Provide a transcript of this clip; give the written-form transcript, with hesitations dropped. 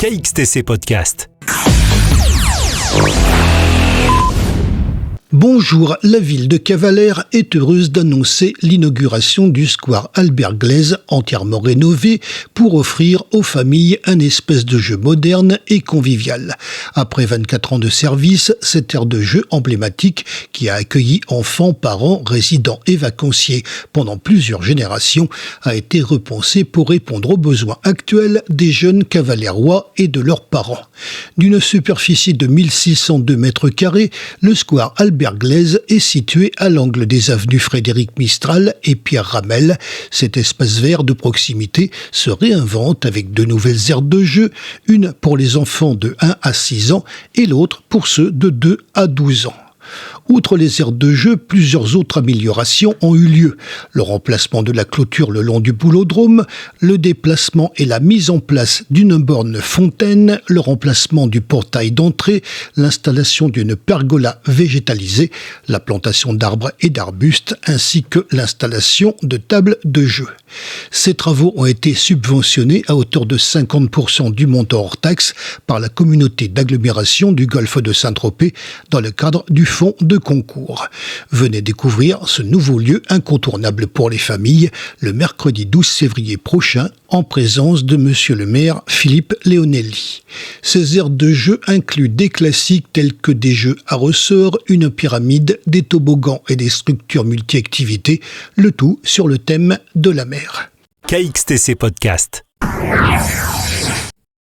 KXTC Podcast. Bonjour, la ville de Cavalère est heureuse d'annoncer l'inauguration du square Albert Glaise, entièrement rénové, pour offrir aux familles un espace de jeu moderne et convivial. Après 24 ans de service, cette aire de jeu emblématique qui a accueilli enfants, parents, résidents et vacanciers pendant plusieurs générations a été repensée pour répondre aux besoins actuels des jeunes cavalérois et de leurs parents. D'une superficie de 1602 mètres carrés, le square Albert Glaise est situé à l'angle des avenues Frédéric Mistral et Pierre Ramel. Cet espace vert de proximité se réinvente avec de nouvelles aires de jeu, une pour les enfants de 1 à 6 ans et l'autre pour ceux de 2 à 12 ans. Outre les aires de jeu, plusieurs autres améliorations ont eu lieu. Le remplacement de la clôture le long du boulodrome, le déplacement et la mise en place d'une borne fontaine, le remplacement du portail d'entrée, l'installation d'une pergola végétalisée, la plantation d'arbres et d'arbustes, ainsi que l'installation de tables de jeu. Ces travaux ont été subventionnés à hauteur de 50% du montant hors taxe par la communauté d'agglomération du Golfe de Saint-Tropez dans le cadre du fonds de concours. Venez découvrir ce nouveau lieu incontournable pour les familles le mercredi 12 février prochain en présence de Monsieur le maire Philippe Leonelli. Ces aires de jeu incluent des classiques tels que des jeux à ressort, une pyramide, des toboggans et des structures multi-activités, le tout sur le thème de la mer. KXTC Podcast.